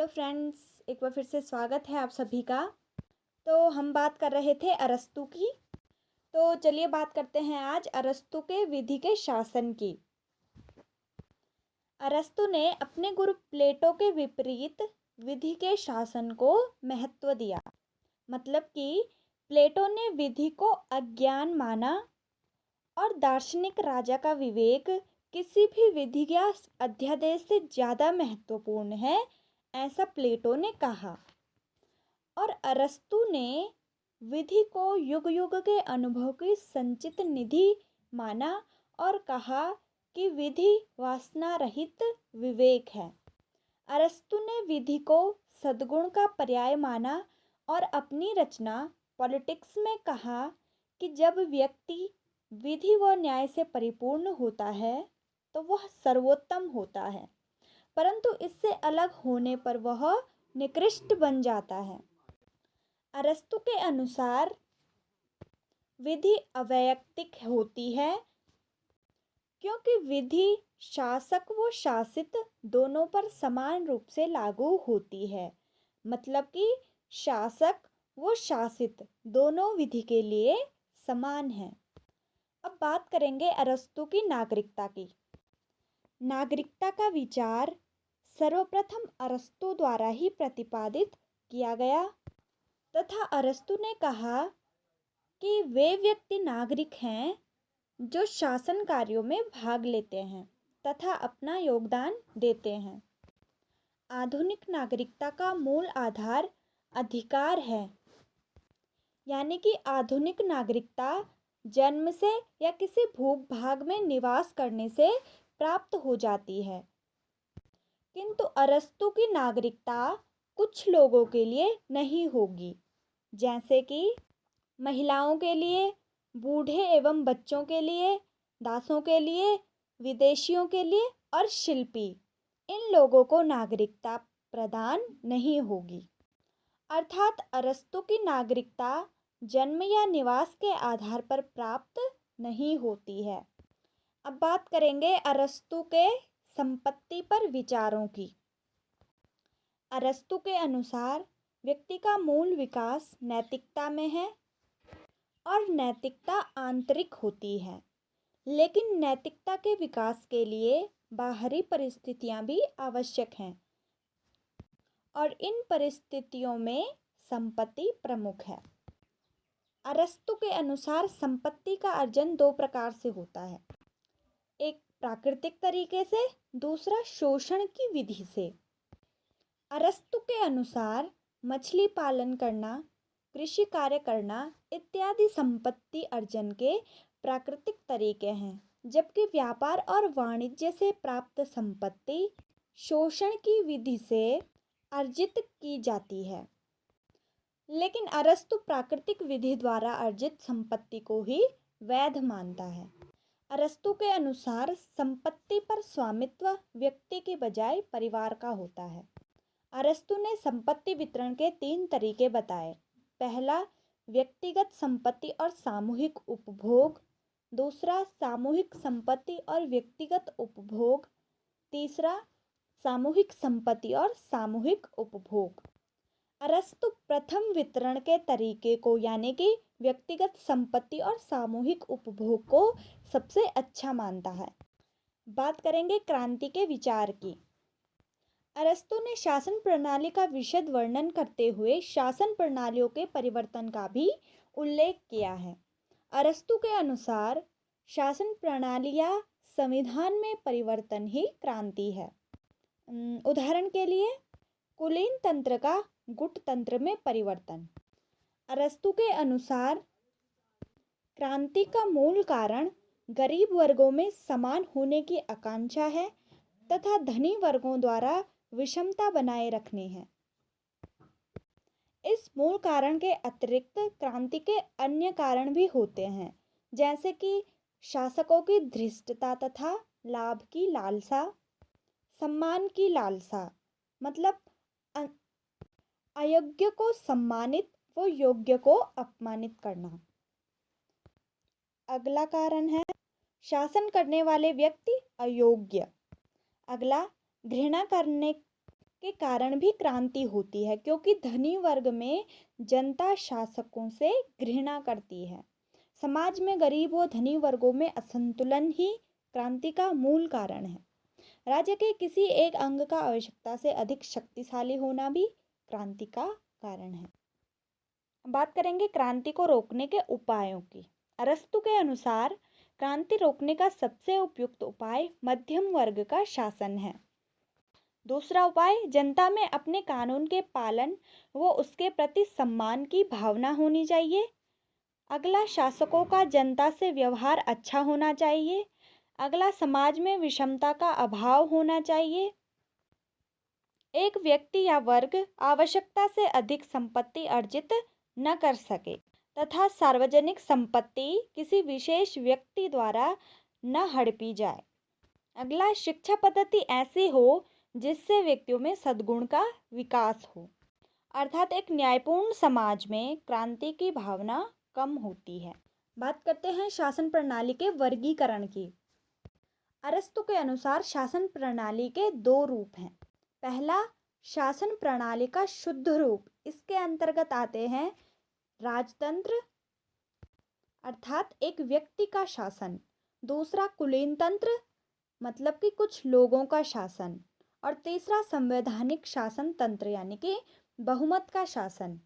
Hello friends, एक बार फिर से स्वागत है आप सभी का। तो हम बात कर रहे थे अरस्तू की। तो चलिए बात करते हैं आज अरस्तू के विधि के शासन की। अरस्तू ने अपने गुरु प्लेटो के विपरीत विधि के शासन को महत्व दिया। मतलब कि प्लेटो ने विधि को अज्ञान माना और दार्शनिक राजा का विवेक किसी भी विधि या अध्यादेश से ज़्यादा महत्वपूर्ण है, ऐसा प्लेटो ने कहा। और अरस्तु ने विधि को युग युग के अनुभव की संचित निधि माना और कहा कि विधि वासना रहित विवेक है। अरस्तु ने विधि को सद्गुण का पर्याय माना और अपनी रचना पॉलिटिक्स में कहा कि जब व्यक्ति विधि व न्याय से परिपूर्ण होता है तो वह सर्वोत्तम होता है, परंतु इससे अलग होने पर वह निकृष्ट बन जाता है। अरस्तु के अनुसार विधि अवैयक्तिक होती है क्योंकि विधि शासक व शासित दोनों पर समान रूप से लागू होती है। मतलब कि शासक व शासित दोनों विधि के लिए समान हैं। अब बात करेंगे अरस्तु की नागरिकता की। नागरिकता का विचार सर्वप्रथम अरस्तु द्वारा ही प्रतिपादित किया गया तथा अरस्तु ने कहा कि वे व्यक्ति नागरिक हैं जो शासन कार्यों में भाग लेते हैं तथा अपना योगदान देते हैं। आधुनिक नागरिकता का मूल आधार अधिकार है, यानी कि आधुनिक नागरिकता जन्म से या किसी भूभाग में निवास करने से प्राप्त हो जाती है, किंतु अरस्तु की नागरिकता कुछ लोगों के लिए नहीं होगी, जैसे कि महिलाओं के लिए, बूढ़े एवं बच्चों के लिए, दासों के लिए, विदेशियों के लिए और शिल्पी, इन लोगों को नागरिकता प्रदान नहीं होगी। अर्थात अरस्तु की नागरिकता जन्म या निवास के आधार पर प्राप्त नहीं होती है। अब बात करेंगे अरस्तु के संपत्ति पर विचारों की। अरस्तु के अनुसार व्यक्ति का मूल विकास नैतिकता में है और नैतिकता आंतरिक होती है, लेकिन नैतिकता के विकास के लिए बाहरी परिस्थितियां भी आवश्यक हैं और इन परिस्थितियों में संपत्ति प्रमुख है। अरस्तु के अनुसार संपत्ति का अर्जन दो प्रकार से होता है, एक प्राकृतिक तरीके से, दूसरा शोषण की विधि से। अरस्तु के अनुसार मछली पालन करना, कृषि कार्य करना इत्यादि संपत्ति अर्जन के प्राकृतिक तरीके हैं, जबकि व्यापार और वाणिज्य से प्राप्त संपत्ति शोषण की विधि से अर्जित की जाती है। लेकिन अरस्तु प्राकृतिक विधि द्वारा अर्जित संपत्ति को ही वैध मानता है। अरस्तु के अनुसार संपत्ति पर स्वामित्व व्यक्ति के बजाय परिवार का होता है। अरस्तु ने संपत्ति वितरण के 3 तरीके बताए। पहला, व्यक्तिगत संपत्ति और सामूहिक उपभोग। दूसरा, सामूहिक संपत्ति और व्यक्तिगत उपभोग। तीसरा, सामूहिक संपत्ति और सामूहिक उपभोग। अरस्तु प्रथम वितरण के तरीके को, यानी कि व्यक्तिगत संपत्ति और सामूहिक उपभोग को सबसे अच्छा मानता है। बात करेंगे क्रांति के विचार की। अरस्तु ने शासन प्रणाली का विशद वर्णन करते हुए शासन प्रणालियों के परिवर्तन का भी उल्लेख किया है। अरस्तु के अनुसार शासन प्रणाली या संविधान में परिवर्तन ही क्रांति है। उदाहरण के लिए कुलीन तंत्र का गुट तंत्र में परिवर्तन। अरस्तु के अनुसार क्रांति का मूल कारण गरीब वर्गों में समान होने की आकांक्षा है तथा धनी वर्गों द्वारा विषमता बनाए रखने हैं। इस मूल कारण के अतिरिक्त क्रांति के अन्य कारण भी होते हैं, जैसे कि शासकों की धृष्टता तथा लाभ की लालसा, सम्मान की लालसा, मतलब अयोग्य को सम्मानित व योग्य को अपमानित करना। अगला कारण है शासन करने वाले व्यक्ति अयोग्य। अगला, घृणा करने के कारण भी क्रांति होती है, क्योंकि धनी वर्ग में जनता शासकों से घृणा करती है। समाज में गरीब व धनी वर्गों में असंतुलन ही क्रांति का मूल कारण है। राज्य के किसी एक अंग का आवश्यकता से अधिक शक्तिशाली होना भी क्रांति का कारण है। बात करेंगे क्रांति को रोकने के उपायों की। अरस्तु के अनुसार क्रांति रोकने का सबसे उपयुक्त उपाय मध्यम वर्ग का शासन है। दूसरा उपाय, जनता में अपने कानून के पालन व उसके प्रति सम्मान की भावना होनी चाहिए। अगला, शासकों का जनता से व्यवहार अच्छा होना चाहिए। अगला, समाज में विषमता का अभाव होना चाहिए। एक व्यक्ति या वर्ग आवश्यकता से अधिक संपत्ति अर्जित न कर सके तथा सार्वजनिक संपत्ति किसी विशेष व्यक्ति द्वारा न हड़पी जाए। अगला, शिक्षा पद्धति ऐसी हो जिससे व्यक्तियों में सद्गुण का विकास हो। अर्थात एक न्यायपूर्ण समाज में क्रांति की भावना कम होती है। बात करते हैं शासन प्रणाली के वर्गीकरण की। अरस्तु के अनुसार शासन प्रणाली के दो रूप हैं। पहला, शासन प्रणाली का शुद्ध रूप। इसके अंतर्गत आते हैं राजतंत्र अर्थात एक व्यक्ति का शासन। दूसरा, कुलीन तंत्र मतलब कि कुछ लोगों का शासन। और तीसरा, संवैधानिक शासन तंत्र यानी कि बहुमत का शासन।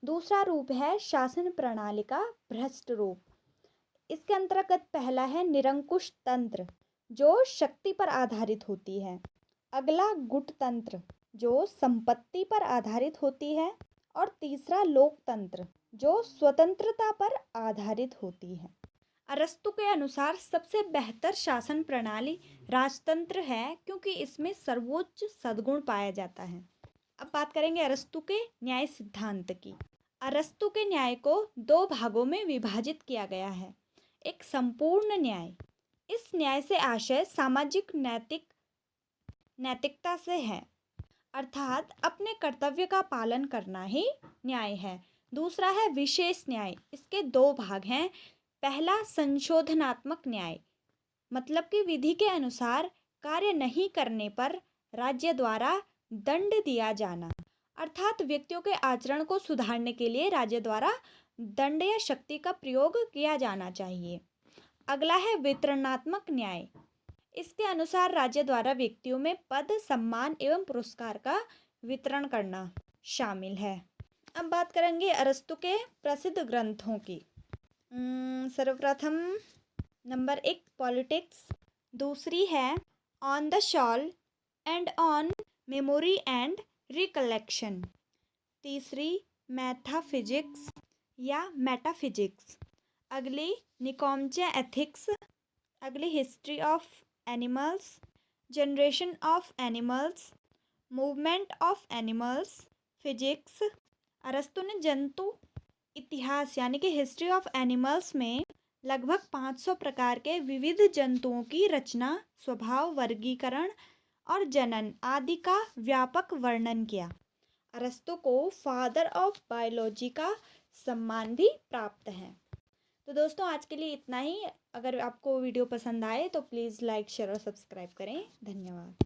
दूसरा रूप है शासन प्रणाली का भ्रष्ट रूप। इसके अंतर्गत पहला है निरंकुश तंत्र जो शक्ति पर आधारित होती है। अगला, गुट तंत्र जो संपत्ति पर आधारित होती है। और तीसरा, लोकतंत्र जो स्वतंत्रता पर आधारित होती है। अरस्तु के अनुसार सबसे बेहतर शासन प्रणाली राजतंत्र है, क्योंकि इसमें सर्वोच्च सद्गुण पाया जाता है। अब बात करेंगे अरस्तु के न्याय सिद्धांत की। अरस्तु के न्याय को दो भागों में विभाजित किया गया है। एक, संपूर्ण न्याय। इस न्याय से आशय सामाजिक नैतिकता से है, अर्थात अपने कर्तव्य का पालन करना ही न्याय है। दूसरा है विशेष न्याय। इसके दो भाग हैं। पहला, संशोधनात्मक न्याय मतलब कि विधि के अनुसार कार्य नहीं करने पर राज्य द्वारा दंड दिया जाना, अर्थात व्यक्तियों के आचरण को सुधारने के लिए राज्य द्वारा दंड या शक्ति का प्रयोग किया जाना चाहिए। अगला है वितरणात्मक न्याय। इसके अनुसार राज्य द्वारा व्यक्तियों में पद, सम्मान एवं पुरस्कार का वितरण करना शामिल है। अब बात करेंगे अरस्तु के प्रसिद्ध ग्रंथों की। सर्वप्रथम नंबर 1 पॉलिटिक्स, दूसरी है on the shawl and on memory and recollection, तीसरी मैथाफिजिक्स या मेटाफिजिक्स, अगली निकोमचे एथिक्स, अगली history of animals, generation of animals, movement of animals, physics. अरस्तु ने जंतु इतिहास यानी कि हिस्ट्री ऑफ एनिमल्स में लगभग 500 प्रकार के विविध जंतुओं की रचना, स्वभाव, वर्गीकरण और जनन आदि का व्यापक वर्णन किया। अरस्तु को फादर ऑफ बायोलॉजी का सम्मान भी प्राप्त है। तो दोस्तों आज के लिए इतना ही। अगर आपको वीडियो पसंद आए तो प्लीज़ लाइक, शेयर और सब्सक्राइब करें। धन्यवाद।